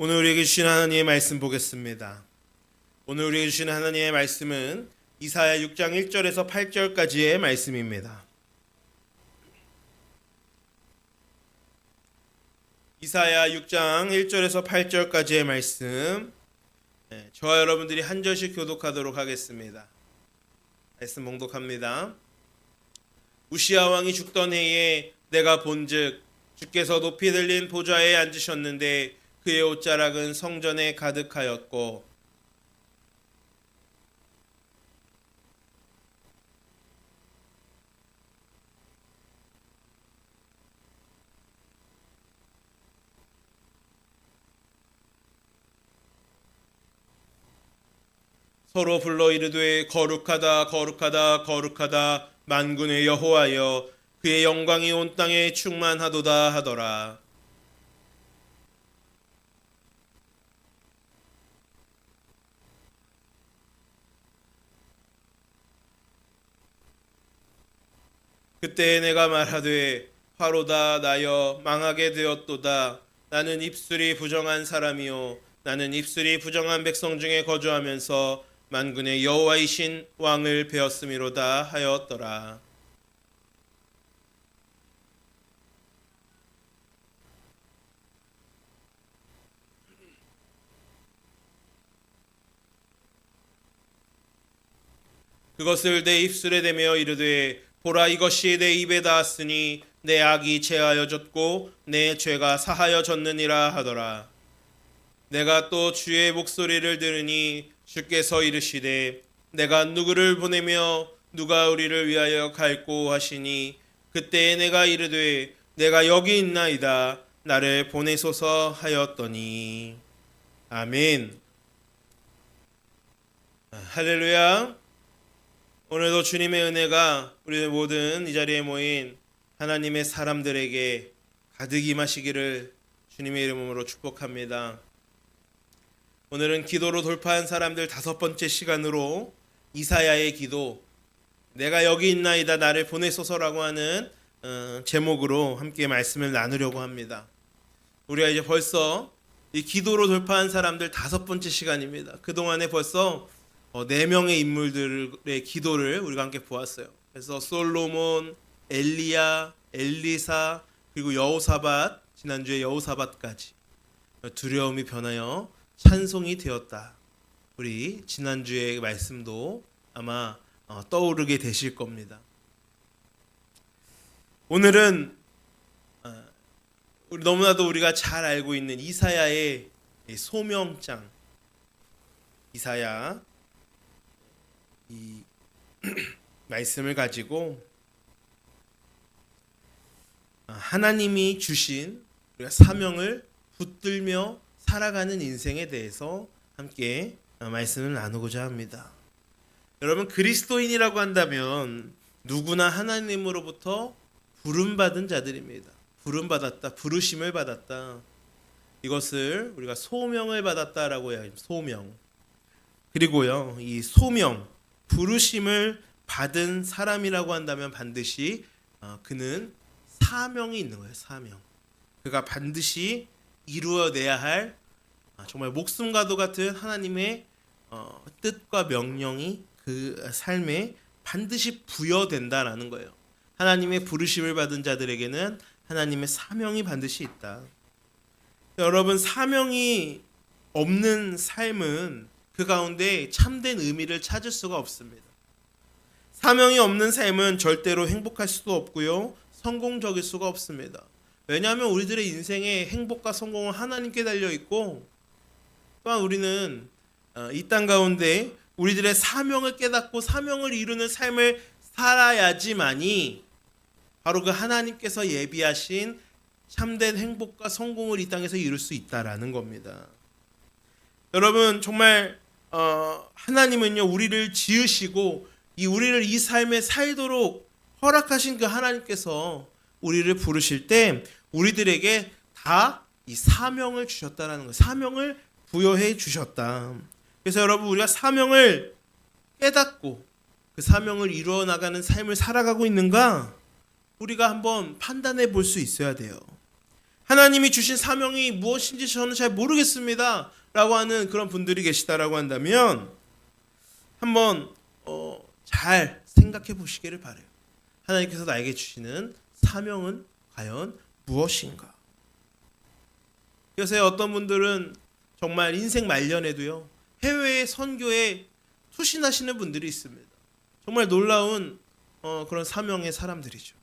오늘 우리에게 주신 하나님의 말씀 보겠습니다. 오늘 우리에게 주신 하나님의 말씀은 이사야 6장 1절에서 8절까지의 말씀입니다. 이사야 6장 1절에서 8절까지의 말씀, 저와 여러분들이 한 절씩 교독하도록 하겠습니다. 말씀 봉독합니다. 우시야 왕이 죽던 해에 내가 본즉 주께서 높이 들린 보좌에 앉으셨는데 그의 옷자락은 성전에 가득하였고 서로 불러 이르되 거룩하다 거룩하다 거룩하다 만군의 여호와여 그의 영광이 온 땅에 충만하도다 하더라. 그때 내가 말하되 화로다 나여 망하게 되었도다. 나는 입술이 부정한 사람이요 나는 입술이 부정한 백성 중에 거주하면서 만군의 여호와이신 왕을 배웠음이로다 하였더라. 그것을 내 입술에 대며 이르되 보라 이것이 내 입에 닿았으니 내 악이 제하여졌고 내 죄가 사하여졌느니라 하더라. 내가 또 주의 목소리를 들으니 주께서 이르시되 내가 누구를 보내며 누가 우리를 위하여 갈꼬 하시니 그때에 내가 이르되 내가 여기 있나이다 나를 보내소서 하였더니. 아멘. 할렐루야. 오늘도 주님의 은혜가 우리 모든 이 자리에 모인 하나님의 사람들에게 가득 임하시기를 주님의 이름으로 축복합니다. 오늘은 기도로 돌파한 사람들 5번째 시간으로 이사야의 기도, 내가 여기 있나이다 나를 보내소서라고 하는 제목으로 함께 말씀을 나누려고 합니다. 우리가 이제 벌써 이 기도로 돌파한 사람들 5번째 시간입니다. 그동안에 벌써 4명의 인물들의 기도를 우리가 함께 보았어요. 그래서 솔로몬, 엘리야, 엘리사, 그리고 여호사밧, 지난주에 여호사밧까지 두려움이 변하여 찬송이 되었다. 우리 지난주의 말씀도 아마 떠오르게 되실 겁니다. 오늘은 너무나도 우리가 잘 알고 있는 이사야의 소명장, 이사야 이 말씀을 가지고 하나님이 주신 우리가 사명을 붙들며 살아가는 인생에 대해서 함께 말씀을 나누고자 합니다. 여러분, 그리스도인이라고 한다면 누구나 하나님으로부터 부름받은 자들입니다. 부름받았다, 부르심을 받았다. 이것을 우리가 소명을 받았다라고 해요. 소명. 그리고요, 이 소명, 부르심을 받은 사람이라고 한다면 반드시 그는 사명이 있는 거예요. 사명. 그가 반드시 이루어내야 할 정말 목숨과도 같은 하나님의 뜻과 명령이 그 삶에 반드시 부여된다라는 거예요. 하나님의 부르심을 받은 자들에게는 하나님의 사명이 반드시 있다. 여러분, 사명이 없는 삶은 그 가운데 참된 의미를 찾을 수가 없습니다. 사명이 없는 삶은 절대로 행복할 수도 없고요, 성공적일 수가 없습니다. 왜냐하면 우리들의 인생의 행복과 성공은 하나님께 달려있고, 또한 우리는 이 땅 가운데 우리들의 사명을 깨닫고 사명을 이루는 삶을 살아야지만이 바로 그 하나님께서 예비하신 참된 행복과 성공을 이 땅에서 이룰 수 있다라는 겁니다. 여러분, 정말 하나님은요, 우리를 지으시고 우리를 이 삶에 살도록 허락하신 그 하나님께서 우리를 부르실 때 우리들에게 다 이 사명을 주셨다라는 거예요. 사명을 부여해 주셨다. 그래서 여러분, 우리가 사명을 깨닫고 그 사명을 이루어 나가는 삶을 살아가고 있는가 우리가 한번 판단해 볼 수 있어야 돼요. 하나님이 주신 사명이 무엇인지 저는 잘 모르겠습니다 라고 하는 그런 분들이 계시다라고 한다면 한번 잘 생각해 보시기를 바라요. 하나님께서 나에게 주시는 사명은 과연 무엇인가? 요새 어떤 분들은 정말 인생 말년에도요 해외 선교에 투신하시는 분들이 있습니다. 정말 놀라운 그런 사명의 사람들이죠.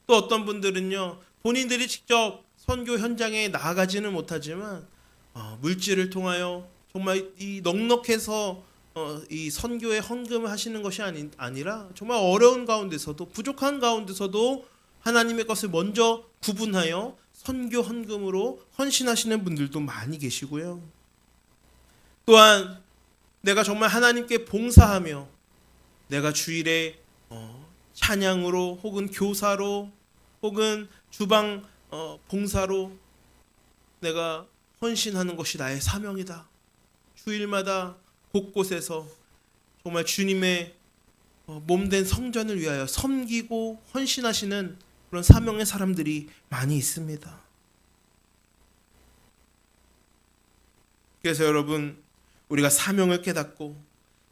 또 어떤 분들은요 본인들이 직접 선교 현장에 나아가지는 못하지만 물질을 통하여 정말 이 넉넉해서 이 선교에 헌금을 하시는 것이 아니라 정말 어려운 가운데서도 부족한 가운데서도 하나님의 것을 먼저 구분하여 선교 헌금으로 헌신하시는 분들도 많이 계시고요. 또한 내가 정말 하나님께 봉사하며 내가 주일에 찬양으로 혹은 교사로 혹은 주방 봉사로 내가 헌신하는 것이 나의 사명이다. 주일마다 곳곳에서 정말 주님의 몸된 성전을 위하여 섬기고 헌신하시는 그런 사명의 사람들이 많이 있습니다. 그래서 여러분 우리가 사명을 깨닫고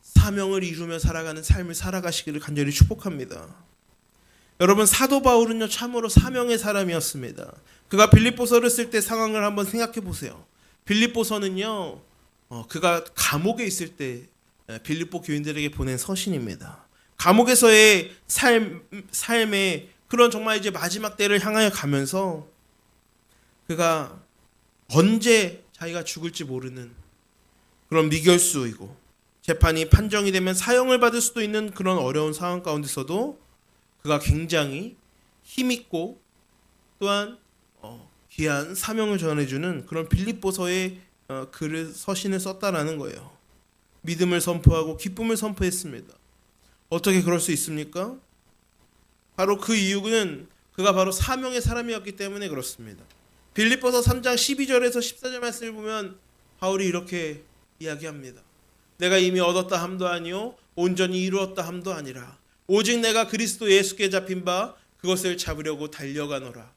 사명을 이루며 살아가는 삶을 살아가시기를 간절히 축복합니다. 여러분 사도 바울은요 참으로 사명의 사람이었습니다. 그가 빌립보서를 쓸 때 상황을 한번 생각해 보세요. 빌립보서는요 그가 감옥에 있을 때 빌립보 교인들에게 보낸 서신입니다. 감옥에서의 삶의 그런 정말 이제 마지막 때를 향하여 가면서 그가 언제 자기가 죽을지 모르는 그런 미결수이고 재판이 판정이 되면 사형을 받을 수도 있는 그런 어려운 상황 가운데서도 그가 굉장히 힘있고 또한 귀한 사명을 전해주는 그런 빌립보서의 글을 서신을 썼다라는 거예요. 믿음을 선포하고 기쁨을 선포했습니다. 어떻게 그럴 수 있습니까? 바로 그 이유는 그가 바로 사명의 사람이었기 때문에 그렇습니다. 빌립보서 3장 12절에서 14절 말씀을 보면 바울이 이렇게 이야기합니다. 내가 이미 얻었다 함도 아니요 온전히 이루었다 함도 아니라 오직 내가 그리스도 예수께 잡힌 바 그것을 잡으려고 달려가노라.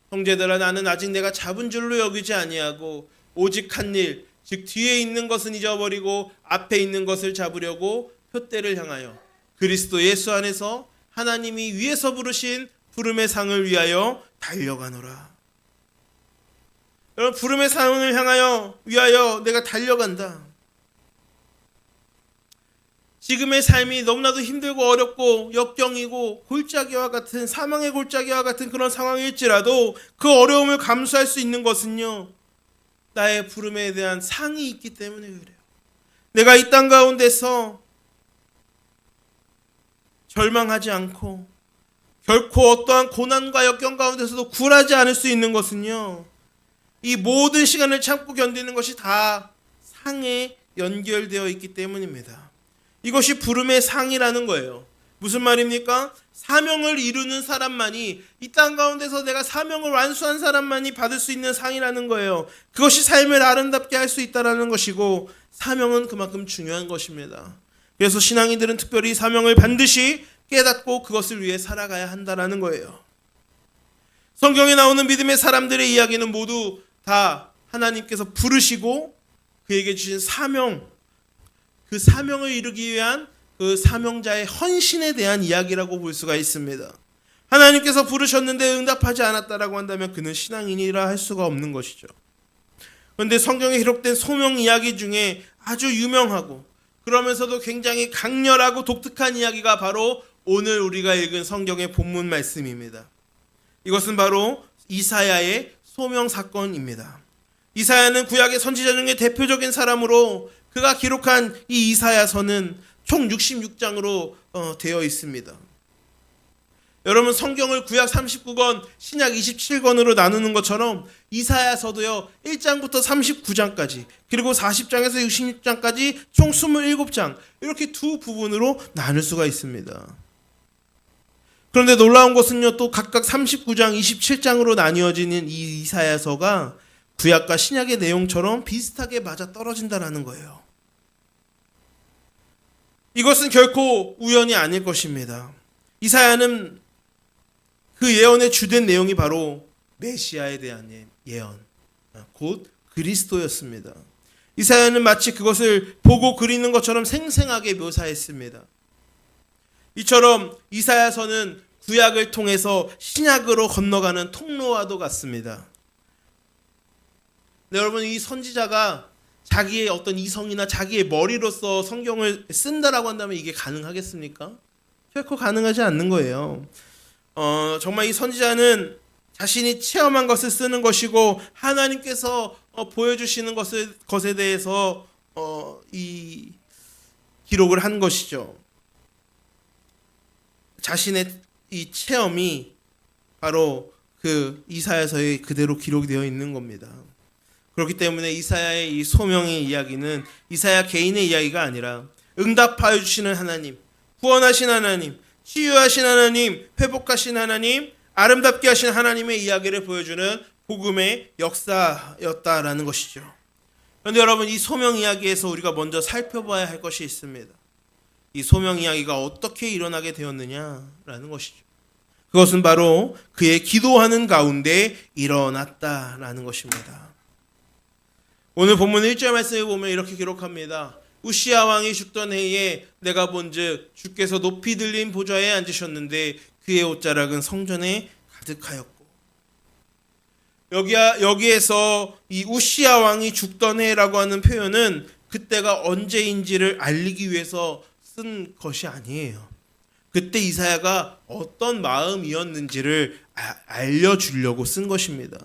형제들아 나는 아직 내가 잡은 줄로 여기지 아니하고 오직 한 일 즉 뒤에 있는 것은 잊어버리고 앞에 있는 것을 잡으려고 표대를 향하여 그리스도 예수 안에서 하나님이 위에서 부르신 부름의 상을 위하여 달려가노라. 여러분 부름의 상을 향하여 위하여 내가 달려간다. 지금의 삶이 너무나도 힘들고 어렵고 역경이고 골짜기와 같은 사망의 골짜기와 같은 그런 상황일지라도 그 어려움을 감수할 수 있는 것은요 나의 부름에 대한 상이 있기 때문에 그래요. 내가 이 땅 가운데서 절망하지 않고 결코 어떠한 고난과 역경 가운데서도 굴하지 않을 수 있는 것은요 이 모든 시간을 참고 견디는 것이 다 상에 연결되어 있기 때문입니다. 이것이 부름의 상이라는 거예요. 무슨 말입니까? 사명을 이루는 사람만이 이 땅 가운데서 내가 사명을 완수한 사람만이 받을 수 있는 상이라는 거예요. 그것이 삶을 아름답게 할 수 있다는 것이고 사명은 그만큼 중요한 것입니다. 그래서 신앙인들은 특별히 사명을 반드시 깨닫고 그것을 위해 살아가야 한다는 거예요. 성경에 나오는 믿음의 사람들의 이야기는 모두 다 하나님께서 부르시고 그에게 주신 사명, 그 사명을 이루기 위한 그 사명자의 헌신에 대한 이야기라고 볼 수가 있습니다. 하나님께서 부르셨는데 응답하지 않았다라고 한다면 그는 신앙인이라 할 수가 없는 것이죠. 그런데 성경에 기록된 소명 이야기 중에 아주 유명하고 그러면서도 굉장히 강렬하고 독특한 이야기가 바로 오늘 우리가 읽은 성경의 본문 말씀입니다. 이것은 바로 이사야의 소명 사건입니다. 이사야는 구약의 선지자 중에 대표적인 사람으로 그가 기록한 이 이사야서는 총 66장으로 되어 있습니다. 여러분 성경을 구약 39권, 신약 27권으로 나누는 것처럼 이사야서도요 1장부터 39장까지 그리고 40장에서 66장까지 총 27장 이렇게 두 부분으로 나눌 수가 있습니다. 그런데 놀라운 것은요 또 각각 39장, 27장으로 나뉘어지는 이 이사야서가 구약과 신약의 내용처럼 비슷하게 맞아 떨어진다는 거예요. 이것은 결코 우연이 아닐 것입니다. 이사야는 그 예언의 주된 내용이 바로 메시아에 대한 예언, 곧 그리스도였습니다. 이사야는 마치 그것을 보고 그리는 것처럼 생생하게 묘사했습니다. 이처럼 이사야서는 구약을 통해서 신약으로 건너가는 통로와도 같습니다. 네, 여러분, 이 선지자가 자기의 어떤 이성이나 자기의 머리로서 성경을 쓴다라고 한다면 이게 가능하겠습니까? 결코 가능하지 않는 거예요. 정말 이 선지자는 자신이 체험한 것을 쓰는 것이고 하나님께서 보여주시는 것에 대해서 이 기록을 한 것이죠. 자신의 이 체험이 바로 그 이사야서에 그대로 기록이 되어 있는 겁니다. 그렇기 때문에 이사야의 이 소명의 이야기는 이사야 개인의 이야기가 아니라 응답하여 주시는 하나님, 구원하신 하나님, 치유하신 하나님, 회복하신 하나님, 아름답게 하신 하나님의 이야기를 보여주는 복음의 역사였다라는 것이죠. 그런데 여러분, 이 소명 이야기에서 우리가 먼저 살펴봐야 할 것이 있습니다. 이 소명 이야기가 어떻게 일어나게 되었느냐라는 것이죠. 그것은 바로 그의 기도하는 가운데 일어났다라는 것입니다. 오늘 본문 1절 말씀에 보면 이렇게 기록합니다. 우시야 왕이 죽던 해에 내가 본즉 주께서 높이 들린 보좌에 앉으셨는데 그의 옷자락은 성전에 가득하였고. 여기에서 이 우시야 왕이 죽던 해라고 하는 표현은 그때가 언제인지를 알리기 위해서 쓴 것이 아니에요. 그때 이사야가 어떤 마음이었는지를 알려주려고 쓴 것입니다.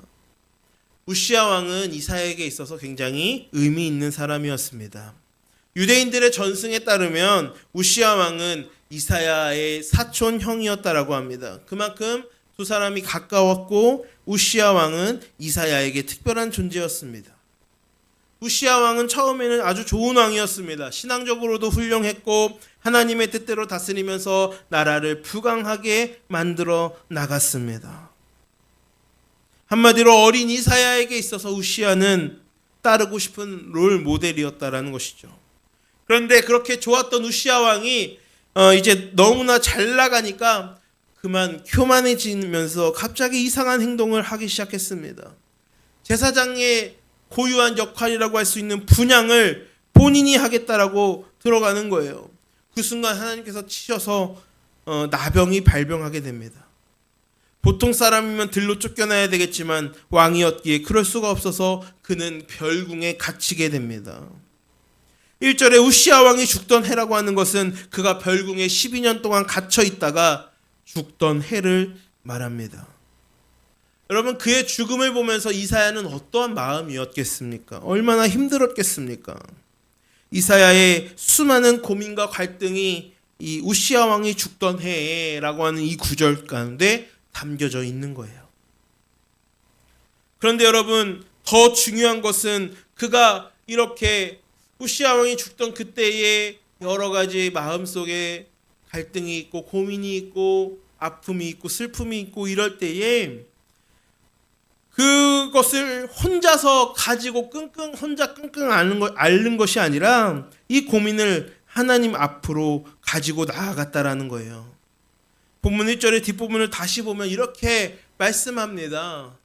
우시야 왕은 이사야에게 있어서 굉장히 의미 있는 사람이었습니다. 유대인들의 전승에 따르면 우시야 왕은 이사야의 사촌 형이었다라고 합니다. 그만큼 두 사람이 가까웠고 우시야 왕은 이사야에게 특별한 존재였습니다. 우시야 왕은 처음에는 아주 좋은 왕이었습니다. 신앙적으로도 훌륭했고 하나님의 뜻대로 다스리면서 나라를 부강하게 만들어 나갔습니다. 한마디로 어린 이사야에게 있어서 우시야는 따르고 싶은 롤 모델이었다라는 것이죠. 그런데 그렇게 좋았던 우시야 왕이 이제 너무나 잘 나가니까 그만 교만해지면서 갑자기 이상한 행동을 하기 시작했습니다. 제사장의 고유한 역할이라고 할 수 있는 분향을 본인이 하겠다라고 들어가는 거예요. 그 순간 하나님께서 치셔서 나병이 발병하게 됩니다. 보통 사람이면 들로 쫓겨나야 되겠지만 왕이었기에 그럴 수가 없어서 그는 별궁에 갇히게 됩니다. 1절에 우시야 왕이 죽던 해라고 하는 것은 그가 별궁에 12년 동안 갇혀 있다가 죽던 해를 말합니다. 여러분, 그의 죽음을 보면서 이사야는 어떠한 마음이었겠습니까? 얼마나 힘들었겠습니까? 이사야의 수많은 고민과 갈등이 이 우시야 왕이 죽던 해라고 하는 이 구절 가운데 담겨져 있는 거예요. 그런데 여러분, 더 중요한 것은 그가 이렇게 우시야 왕이 죽던 그때의 여러 가지 마음속에 갈등이 있고 고민이 있고 아픔이 있고 슬픔이 있고 이럴 때에 그것을 혼자서 가지고 혼자 끙끙 앓는 것이 아니라 이 고민을 하나님 앞으로 가지고 나아갔다라는 거예요. 본문 1절의 뒷부분을 다시 보면 이렇게 말씀합니다.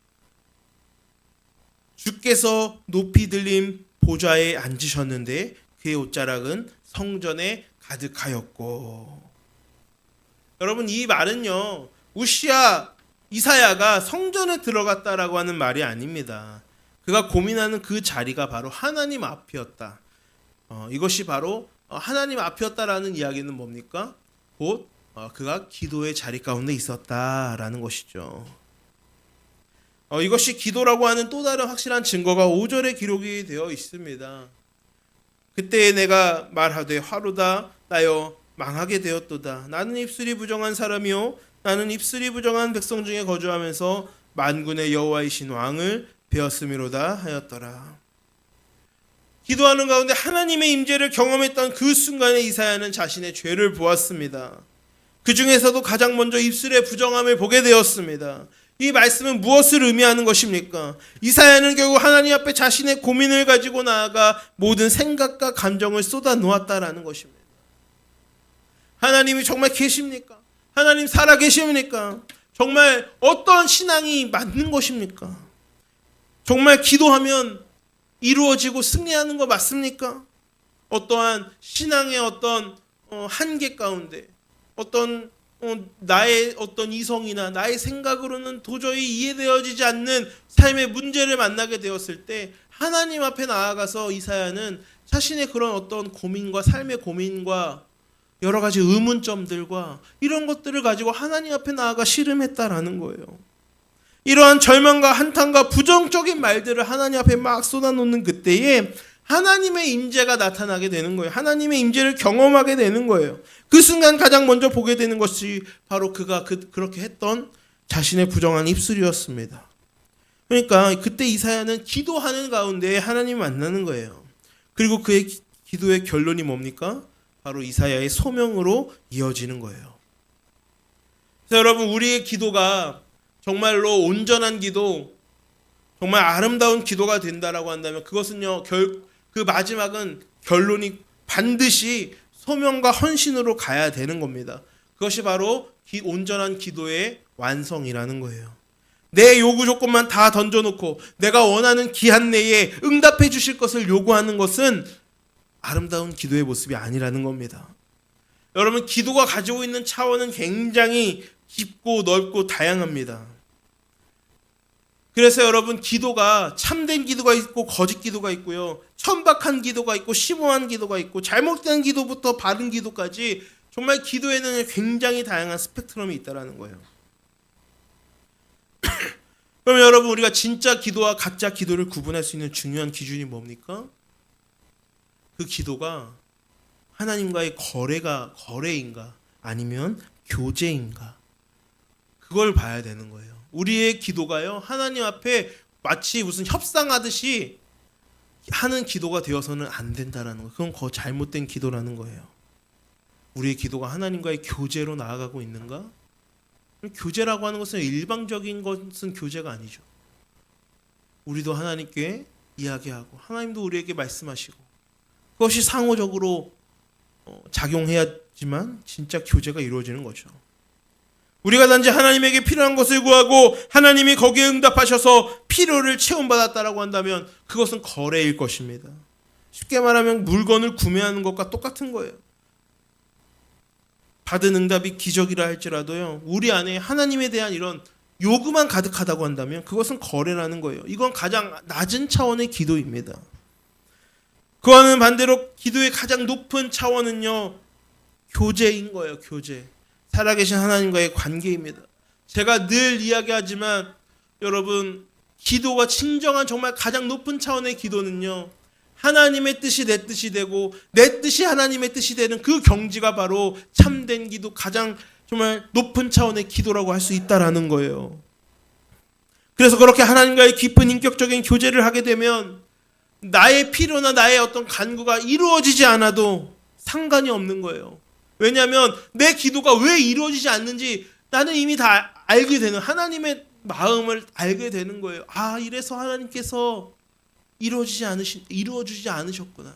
주께서 높이 들린 보좌에 앉으셨는데 그의 옷자락은 성전에 가득하였고. 여러분, 이 말은요, 이사야가 성전에 들어갔다라고 하는 말이 아닙니다. 그가 고민하는 그 자리가 바로 하나님 앞이었다. 이것이 바로 하나님 앞이었다라는 이야기는 뭡니까? 곧 그가 기도의 자리 가운데 있었다라는 것이죠. 이것이 기도라고 하는 또 다른 확실한 증거가 5절에 기록이 되어 있습니다. 그때 내가 말하되 화로다 나여 망하게 되었도다. 나는 입술이 부정한 사람이요 나는 입술이 부정한 백성 중에 거주하면서 만군의 여호와이신 왕을 배웠음이로다 하였더라. 기도하는 가운데 하나님의 임재를 경험했던 그 순간에 이사야는 자신의 죄를 보았습니다. 그 중에서도 가장 먼저 입술의 부정함을 보게 되었습니다. 이 말씀은 무엇을 의미하는 것입니까? 이사야는 결국 하나님 앞에 자신의 고민을 가지고 나아가 모든 생각과 감정을 쏟아 놓았다라는 것입니다. 하나님이 정말 계십니까? 하나님 살아 계십니까? 정말 어떤 신앙이 맞는 것입니까? 정말 기도하면 이루어지고 승리하는 거 맞습니까? 어떠한 신앙의 어떤 한계 가운데 어떤 나의 어떤 이성이나 나의 생각으로는 도저히 이해되어지지 않는 삶의 문제를 만나게 되었을 때 하나님 앞에 나아가서 이사야는 자신의 그런 어떤 고민과 삶의 고민과 여러 가지 의문점들과 이런 것들을 가지고 하나님 앞에 나아가 씨름했다라는 거예요. 이러한 절망과 한탄과 부정적인 말들을 하나님 앞에 막 쏟아놓는 그때에 하나님의 임재가 나타나게 되는 거예요. 하나님의 임재를 경험하게 되는 거예요. 그 순간 가장 먼저 보게 되는 것이 바로 그가 그렇게 했던 자신의 부정한 입술이었습니다. 그러니까 그때 이사야는 기도하는 가운데 하나님을 만나는 거예요. 그리고 그의 기도의 결론이 뭡니까? 바로 이사야의 소명으로 이어지는 거예요. 그래서 여러분, 우리의 기도가 정말로 온전한 기도, 정말 아름다운 기도가 된다라고 한다면 그것은요, 그 마지막은 결론이 반드시 소명과 헌신으로 가야 되는 겁니다. 그것이 바로 온전한 기도의 완성이라는 거예요. 내 요구 조건만 다 던져놓고 내가 원하는 기한 내에 응답해 주실 것을 요구하는 것은 아름다운 기도의 모습이 아니라는 겁니다. 여러분, 기도가 가지고 있는 차원은 굉장히 깊고 넓고 다양합니다. 그래서 여러분, 기도가 참된 기도가 있고 거짓 기도가 있고요, 천박한 기도가 있고 심오한 기도가 있고 잘못된 기도부터 바른 기도까지 정말 기도에는 굉장히 다양한 스펙트럼이 있다는 거예요. 그럼 여러분, 우리가 진짜 기도와 가짜 기도를 구분할 수 있는 중요한 기준이 뭡니까? 그 기도가 하나님과의 거래인가 아니면 교제인가, 그걸 봐야 되는 거예요. 우리의 기도가요, 하나님 앞에 마치 무슨 협상하듯이 하는 기도가 되어서는 안 된다라는 거예요. 그건 잘못된 기도라는 거예요. 우리의 기도가 하나님과의 교제로 나아가고 있는가? 교제라고 하는 것은 일방적인 것은 교제가 아니죠. 우리도 하나님께 이야기하고 하나님도 우리에게 말씀하시고 그것이 상호적으로 작용해야지만 진짜 교제가 이루어지는 거죠. 우리가 단지 하나님에게 필요한 것을 구하고 하나님이 거기에 응답하셔서 필요를 채움받았다라고 한다면 그것은 거래일 것입니다. 쉽게 말하면 물건을 구매하는 것과 똑같은 거예요. 받은 응답이 기적이라 할지라도요, 우리 안에 하나님에 대한 이런 요구만 가득하다고 한다면 그것은 거래라는 거예요. 이건 가장 낮은 차원의 기도입니다. 그와는 반대로 기도의 가장 높은 차원은요, 교제인 거예요. 교제. 살아계신 하나님과의 관계입니다. 제가 늘 이야기하지만 여러분, 기도가 진정한 정말 가장 높은 차원의 기도는요, 하나님의 뜻이 내 뜻이 되고 내 뜻이 하나님의 뜻이 되는 그 경지가 바로 참된 기도, 가장 정말 높은 차원의 기도라고 할 수 있다라는 거예요. 그래서 그렇게 하나님과의 깊은 인격적인 교제를 하게 되면 나의 필요나 나의 어떤 간구가 이루어지지 않아도 상관이 없는 거예요. 왜냐하면 내 기도가 왜 이루어지지 않는지 나는 이미 다 알게 되는, 하나님의 마음을 알게 되는 거예요. 아, 이래서 하나님께서 이루어지지 않으셨구나.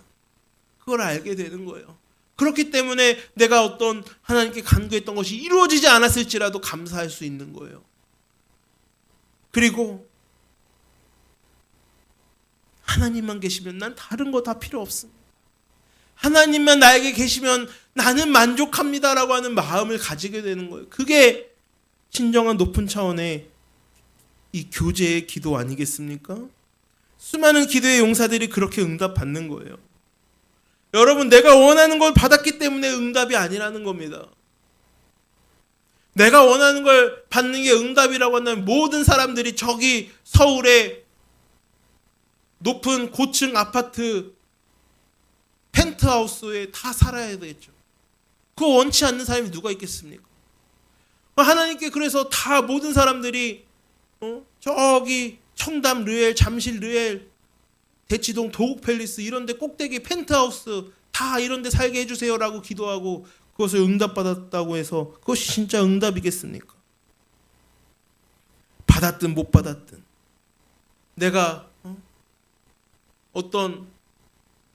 그걸 알게 되는 거예요. 그렇기 때문에 내가 어떤 하나님께 간구했던 것이 이루어지지 않았을지라도 감사할 수 있는 거예요. 그리고 하나님만 계시면 난 다른 거 다 필요 없습니다. 하나님만 나에게 계시면 나는 만족합니다라고 하는 마음을 가지게 되는 거예요. 그게 진정한 높은 차원의 이 교제의 기도 아니겠습니까? 수많은 기도의 용사들이 그렇게 응답받는 거예요. 여러분, 내가 원하는 걸 받았기 때문에 응답이 아니라는 겁니다. 내가 원하는 걸 받는 게 응답이라고 한다면 모든 사람들이 저기 서울의 높은 고층 아파트 펜트하우스에 다 살아야 되겠죠. 그거 원치 않는 사람이 누가 있겠습니까? 하나님께 그래서 다 모든 사람들이 저기 청담 르엘, 잠실 르엘, 대치동 도곡 팰리스 이런 데 꼭대기 펜트하우스 다 이런 데 살게 해주세요라고 기도하고 그것을 응답받았다고 해서 그것이 진짜 응답이겠습니까? 받았든 못 받았든 내가 어떤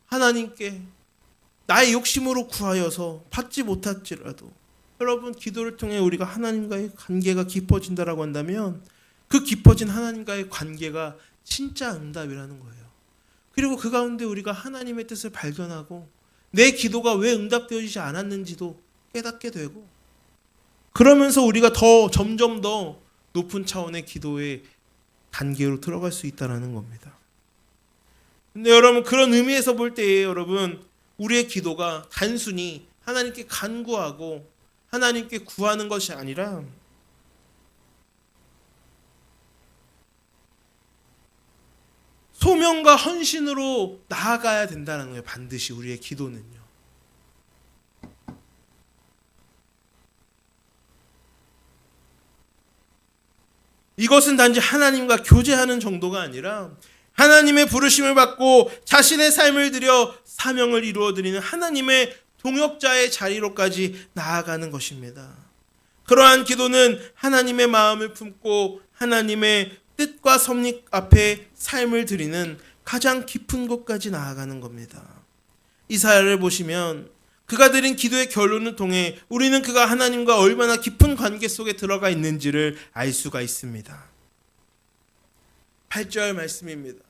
하나님께 나의 욕심으로 구하여서 받지 못할지라도 여러분, 기도를 통해 우리가 하나님과의 관계가 깊어진다라고 한다면 그 깊어진 하나님과의 관계가 진짜 응답이라는 거예요. 그리고 그 가운데 우리가 하나님의 뜻을 발견하고 내 기도가 왜 응답되어지지 않았는지도 깨닫게 되고, 그러면서 우리가 더 점점 더 높은 차원의 기도의 단계로 들어갈 수 있다는 겁니다. 근데 여러분, 그런 의미에서 볼 때에 여러분, 우리의 기도가 단순히 하나님께 간구하고 하나님께 구하는 것이 아니라 소명과 헌신으로 나아가야 된다는 거예요. 반드시 우리의 기도는요. 이것은 단지 하나님과 교제하는 정도가 아니라 하나님의 부르심을 받고 자신의 삶을 들여 사명을 이루어드리는 하나님의 동역자의 자리로까지 나아가는 것입니다. 그러한 기도는 하나님의 마음을 품고 하나님의 뜻과 섭리 앞에 삶을 드리는 가장 깊은 곳까지 나아가는 겁니다. 이사야를 보시면 그가 드린 기도의 결론을 통해 우리는 그가 하나님과 얼마나 깊은 관계 속에 들어가 있는지를 알 수가 있습니다. 8절 말씀입니다.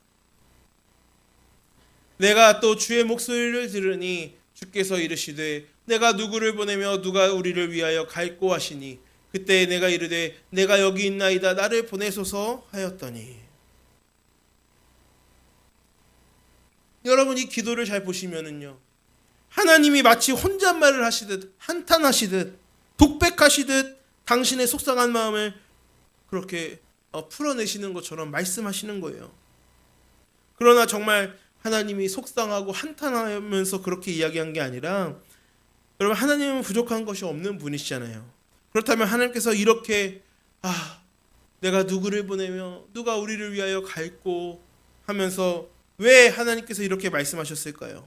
내가 또 주의 목소리를 들으니 주께서 이르시되 내가 누구를 보내며 누가 우리를 위하여 갈꼬 하시니 그때 내가 이르되 내가 여기 있나이다 나를 보내소서 하였더니. 여러분, 이 기도를 잘 보시면은요, 하나님이 마치 혼잣말을 하시듯 한탄하시듯 독백하시듯 당신의 속상한 마음을 그렇게 풀어내시는 것처럼 말씀하시는 거예요. 그러나 정말 하나님이 속상하고 한탄하면서 그렇게 이야기한 게 아니라, 여러분, 하나님은 부족한 것이 없는 분이시잖아요. 그렇다면 하나님께서 이렇게 내가 누구를 보내며 누가 우리를 위하여 갈꼬 하면서 왜 하나님께서 이렇게 말씀하셨을까요?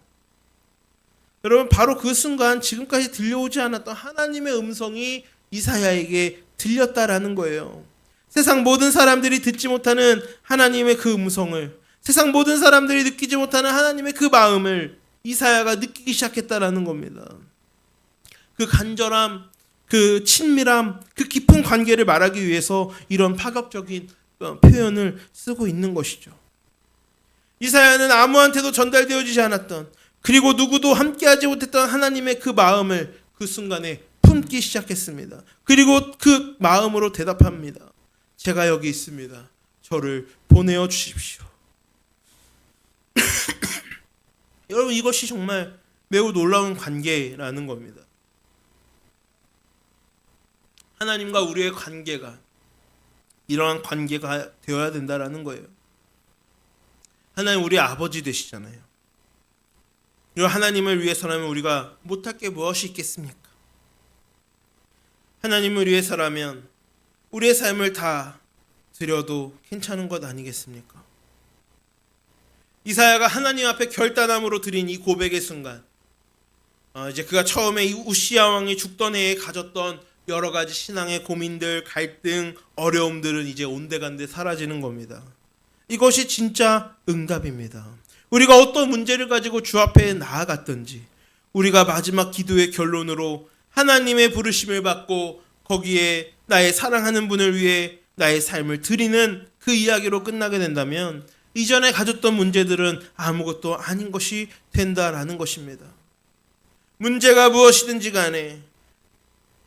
여러분, 바로 그 순간 지금까지 들려오지 않았던 하나님의 음성이 이사야에게 들렸다라는 거예요. 세상 모든 사람들이 듣지 못하는 하나님의 그 음성을, 세상 모든 사람들이 느끼지 못하는 하나님의 그 마음을 이사야가 느끼기 시작했다라는 겁니다. 그 간절함, 그 친밀함, 그 깊은 관계를 말하기 위해서 이런 파격적인 표현을 쓰고 있는 것이죠. 이사야는 아무한테도 전달되어지지 않았던, 그리고 누구도 함께하지 못했던 하나님의 그 마음을 그 순간에 품기 시작했습니다. 그리고 그 마음으로 대답합니다. 제가 여기 있습니다. 저를 보내어 주십시오. 여러분, 이것이 정말 매우 놀라운 관계라는 겁니다. 하나님과 우리의 관계가 이러한 관계가 되어야 된다라는 거예요. 하나님 우리 아버지 되시잖아요. 그리고 하나님을 위해서라면 우리가 못할 게 무엇이 있겠습니까? 하나님을 위해서라면 우리의 삶을 다 드려도 괜찮은 것 아니겠습니까? 이사야가 하나님 앞에 결단함으로 드린 이 고백의 순간, 이제 그가 처음에 이 우시야 왕이 죽던 해에 가졌던 여러 가지 신앙의 고민들, 갈등, 어려움들은 이제 온데간데 사라지는 겁니다. 이것이 진짜 응답입니다. 우리가 어떤 문제를 가지고 주 앞에 나아갔든지, 우리가 마지막 기도의 결론으로 하나님의 부르심을 받고 거기에 나의 사랑하는 분을 위해 나의 삶을 드리는 그 이야기로 끝나게 된다면 이전에 가졌던 문제들은 아무것도 아닌 것이 된다라는 것입니다. 문제가 무엇이든지 간에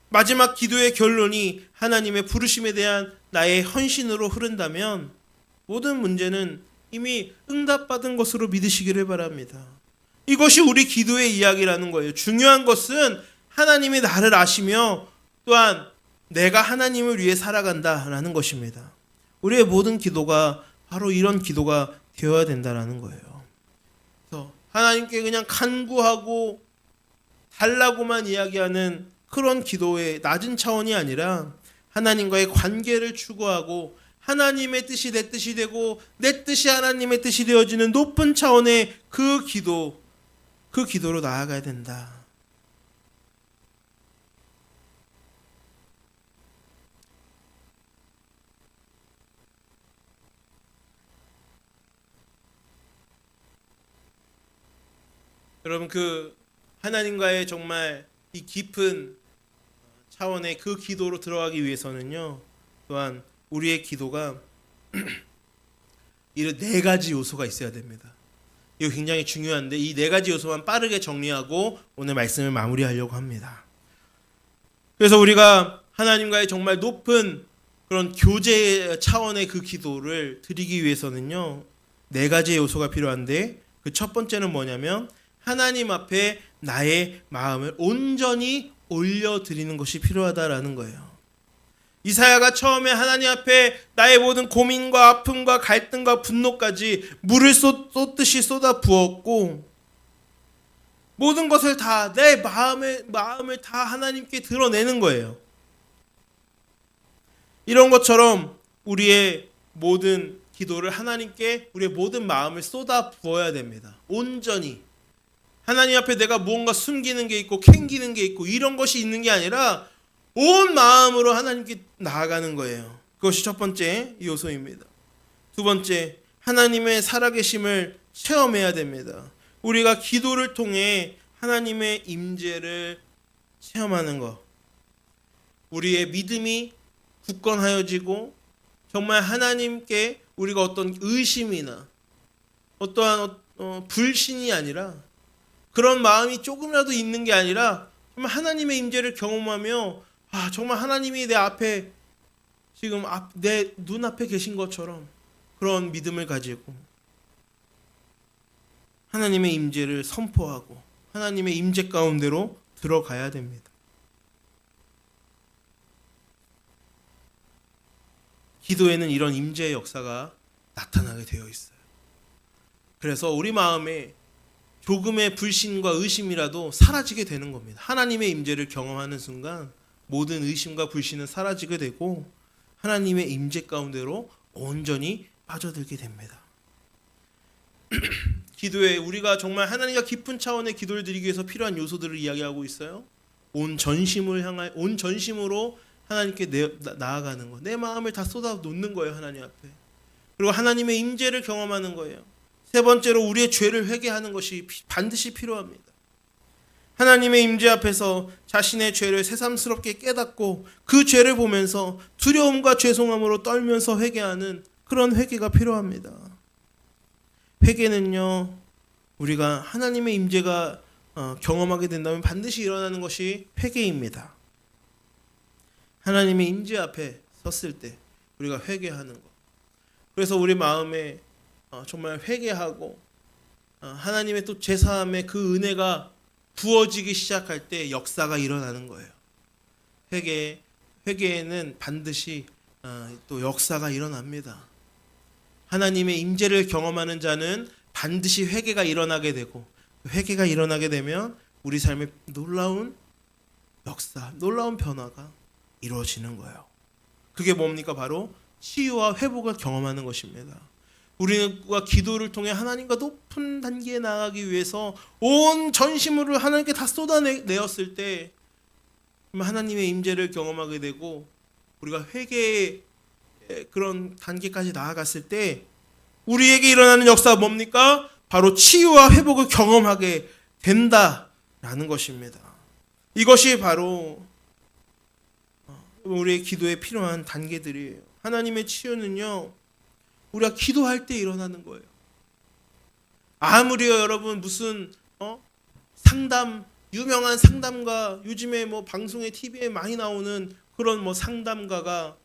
마지막 기도의 결론이 하나님의 부르심에 대한 나의 헌신으로 흐른다면 모든 문제는 이미 응답받은 것으로 믿으시기를 바랍니다. 이것이 우리 기도의 이야기라는 거예요. 중요한 것은 하나님이 나를 아시며 또한 내가 하나님을 위해 살아간다라는 것입니다. 우리의 모든 기도가 바로 이런 기도가 되어야 된다라는 거예요. 그래서 하나님께 그냥 간구하고 달라고만 이야기하는 그런 기도의 낮은 차원이 아니라 하나님과의 관계를 추구하고 하나님의 뜻이 내 뜻이 되고 내 뜻이 하나님의 뜻이 되어지는 높은 차원의 그 기도로 나아가야 된다. 여러분, 그 하나님과의 정말 이 깊은 차원의 그 기도로 들어가기 위해서는요, 또한 우리의 기도가 이런 네 가지 요소가 있어야 됩니다. 이거 굉장히 중요한데 이 네 가지 요소만 빠르게 정리하고 오늘 말씀을 마무리하려고 합니다. 그래서 우리가 하나님과의 정말 높은 그런 교제 차원의 그 기도를 드리기 위해서는요, 네 가지의 요소가 필요한데 그 첫 번째는 뭐냐면 하나님 앞에 나의 마음을 온전히 올려드리는 것이 필요하다라는 거예요. 이사야가 처음에 하나님 앞에 나의 모든 고민과 아픔과 갈등과 분노까지 물을 쏟듯이 쏟아 부었고 모든 것을 다 내 마음을 다 하나님께 드러내는 거예요. 이런 것처럼 우리의 모든 기도를 하나님께 우리의 모든 마음을 쏟아 부어야 됩니다. 온전히. 하나님 앞에 내가 무언가 숨기는 게 있고 캥기는 게 있고 이런 것이 있는 게 아니라 온 마음으로 하나님께 나아가는 거예요. 그것이 첫 번째 요소입니다. 두 번째, 하나님의 살아계심을 체험해야 됩니다. 우리가 기도를 통해 하나님의 임재를 체험하는 것. 우리의 믿음이 굳건하여지고 정말 하나님께 우리가 어떤 의심이나 어떠한 불신이 아니라 그런 마음이 조금이라도 있는 게 아니라 정말 하나님의 임재를 경험하며 정말 하나님이 내 앞에 지금 내 눈앞에 계신 것처럼 그런 믿음을 가지고 하나님의 임재를 선포하고 하나님의 임재 가운데로 들어가야 됩니다. 기도에는 이런 임재의 역사가 나타나게 되어 있어요. 그래서 우리 마음에 조금의 불신과 의심이라도 사라지게 되는 겁니다. 하나님의 임재를 경험하는 순간 모든 의심과 불신은 사라지게 되고 하나님의 임재 가운데로 온전히 빠져들게 됩니다. 기도에 우리가 정말 하나님과 깊은 차원의 기도를 드리기 위해서 필요한 요소들을 이야기하고 있어요. 온 전심으로 하나님께 나아가는 거. 내 마음을 다 쏟아 놓는 거예요, 하나님 앞에. 그리고 하나님의 임재를 경험하는 거예요. 세 번째로 우리의 죄를 회개하는 것이 반드시 필요합니다. 하나님의 임재 앞에서 자신의 죄를 새삼스럽게 깨닫고 그 죄를 보면서 두려움과 죄송함으로 떨면서 회개하는 그런 회개가 필요합니다. 회개는요, 우리가 하나님의 임재가 경험하게 된다면 반드시 일어나는 것이 회개입니다. 하나님의 임재 앞에 섰을 때 우리가 회개하는 것. 그래서 우리 마음에 정말 회개하고 하나님의 또 제사함의 그 은혜가 부어지기 시작할 때 역사가 일어나는 거예요. 회개에는 반드시 또 역사가 일어납니다. 하나님의 임재를 경험하는 자는 반드시 회개가 일어나게 되고 회개가 일어나게 되면 우리 삶에 놀라운 역사, 놀라운 변화가 이루어지는 거예요. 그게 뭡니까? 바로 치유와 회복을 경험하는 것입니다. 우리가 기도를 통해 하나님과 높은 단계에 나아가기 위해서 온 전심으로 하나님께 다 쏟아내었을 때 하나님의 임재를 경험하게 되고 우리가 회개의 그런 단계까지 나아갔을 때 우리에게 일어나는 역사가 뭡니까? 바로 치유와 회복을 경험하게 된다라는 것입니다. 이것이 바로 우리의 기도에 필요한 단계들이에요. 하나님의 치유는요, 우리가 기도할 때 일어나는 거예요. 아무리요 여러분 무슨 유명한 상담가, 요즘에 뭐 방송에 TV에 많이 나오는 그런 뭐 상담가가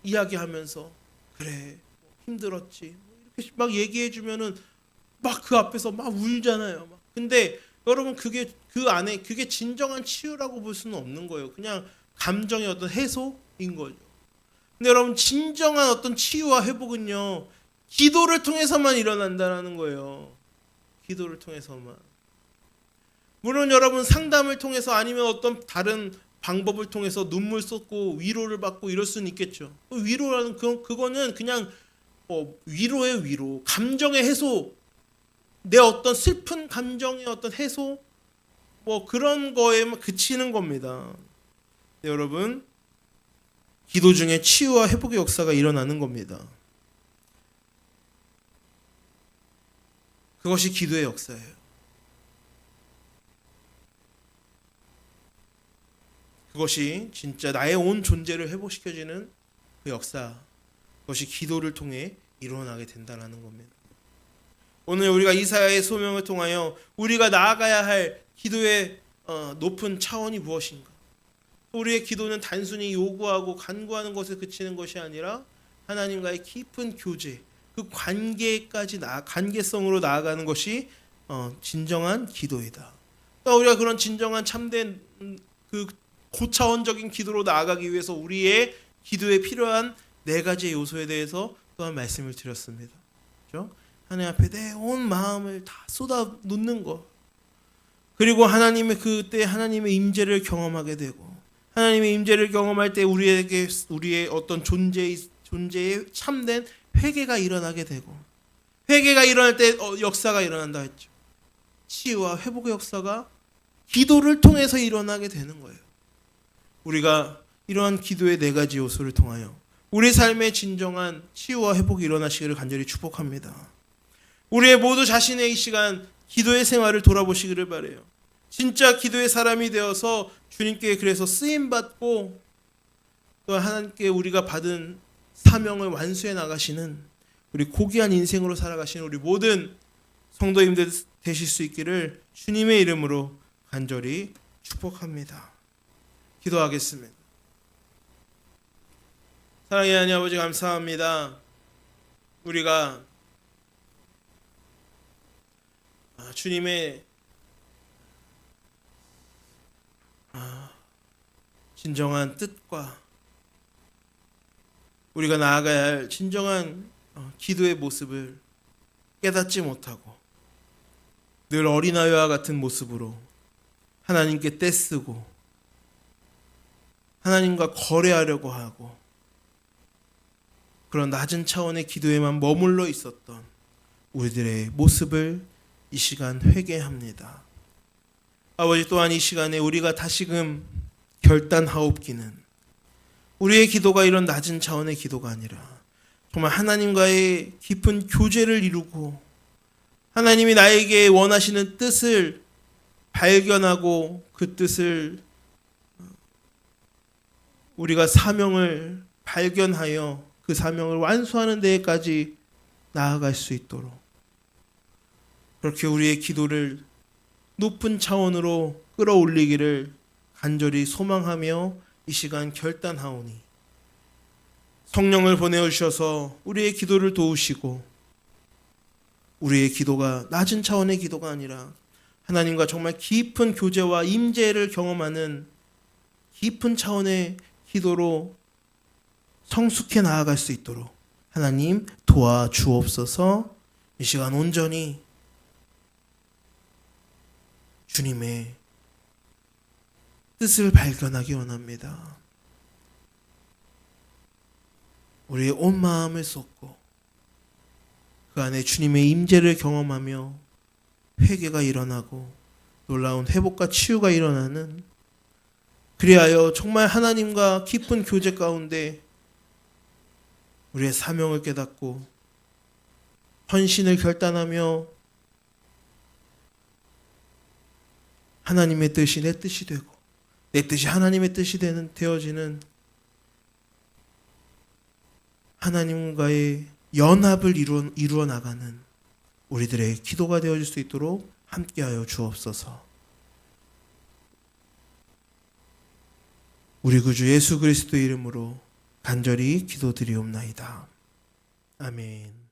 이야기하면서 그래 힘들었지 이렇게 막 얘기해 주면은 막 그 앞에서 막 울잖아요. 근데 여러분 그게 그 안에 그게 진정한 치유라고 볼 수는 없는 거예요. 그냥 감정의 어떤 해소인 거죠. 근데 여러분 진정한 어떤 치유와 회복은요, 기도를 통해서만 일어난다는 거예요. 기도를 통해서만. 물론 여러분 상담을 통해서 아니면 어떤 다른 방법을 통해서 눈물 쏟고 위로를 받고 이럴 수는 있겠죠. 위로라는 그거는 그냥 위로의 위로, 감정의 해소, 내 어떤 슬픈 감정의 어떤 해소, 그런 거에만 그치는 겁니다. 네, 여러분 기도 중에 치유와 회복의 역사가 일어나는 겁니다. 그것이 기도의 역사예요. 그것이 진짜 나의 온 존재를 회복시켜지는 그 역사, 그것이 기도를 통해 일어나게 된다는 겁니다. 오늘 우리가 이사야의 소명을 통하여 우리가 나아가야 할 기도의 높은 차원이 무엇인가? 우리의 기도는 단순히 요구하고 간구하는 것에 그치는 것이 아니라 하나님과의 깊은 교제, 그 관계성으로 나아가는 것이 진정한 기도이다. 그러니까 우리가 그런 진정한 참된 그 고차원적인 기도로 나아가기 위해서 우리의 기도에 필요한 네 가지의 요소에 대해서 또한 말씀을 드렸습니다. 그렇죠? 하나님 앞에 내 온 마음을 다 쏟아 놓는 것. 그리고 하나님의 그때 하나님의 임재를 경험하게 되고, 하나님의 임재를 경험할 때 우리의 어떤 존재에 참된 회개가 일어나게 되고, 회개가 일어날 때 역사가 일어난다 했죠. 치유와 회복의 역사가 기도를 통해서 일어나게 되는 거예요. 우리가 이러한 기도의 네 가지 요소를 통하여 우리 삶의 진정한 치유와 회복이 일어나시기를 간절히 축복합니다. 우리의 모두 자신의 이 시간 기도의 생활을 돌아보시기를 바라요. 진짜 기도의 사람이 되어서 주님께 그래서 쓰임받고 또 하나님께 우리가 받은 사명을 완수해 나가시는 우리 고귀한 인생으로 살아가시는 우리 모든 성도님들 되실 수 있기를 주님의 이름으로 간절히 축복합니다. 기도하겠습니다. 사랑의 하나님 아버지 감사합니다. 우리가 주님의 진정한 뜻과 우리가 나아가야 할 진정한 기도의 모습을 깨닫지 못하고 늘 어린아이와 같은 모습으로 하나님께 떼쓰고 하나님과 거래하려고 하고 그런 낮은 차원의 기도에만 머물러 있었던 우리들의 모습을 이 시간 회개합니다. 아버지, 또한 이 시간에 우리가 다시금 결단하옵기는 우리의 기도가 이런 낮은 차원의 기도가 아니라 정말 하나님과의 깊은 교제를 이루고 하나님이 나에게 원하시는 뜻을 발견하고 그 뜻을 우리가 사명을 발견하여 그 사명을 완수하는 데까지 나아갈 수 있도록 그렇게 우리의 기도를 높은 차원으로 끌어올리기를 간절히 소망하며 이 시간 결단하오니 성령을 보내주셔서 우리의 기도를 도우시고 우리의 기도가 낮은 차원의 기도가 아니라 하나님과 정말 깊은 교제와 임재를 경험하는 깊은 차원의 기도로 성숙해 나아갈 수 있도록 하나님 도와주옵소서. 이 시간 온전히 주님의 뜻을 발견하기 원합니다. 우리의 온 마음을 쏟고 그 안에 주님의 임재를 경험하며 회개가 일어나고 놀라운 회복과 치유가 일어나는, 그리하여 정말 하나님과 깊은 교제 가운데 우리의 사명을 깨닫고 헌신을 결단하며 하나님의 뜻이 내 뜻이 되고 내 뜻이 하나님의 뜻이 되어지는 하나님과의 연합을 이루어 나가는 우리들의 기도가 되어질 수 있도록 함께하여 주옵소서. 우리 구주 예수 그리스도 이름으로 간절히 기도드리옵나이다. 아멘.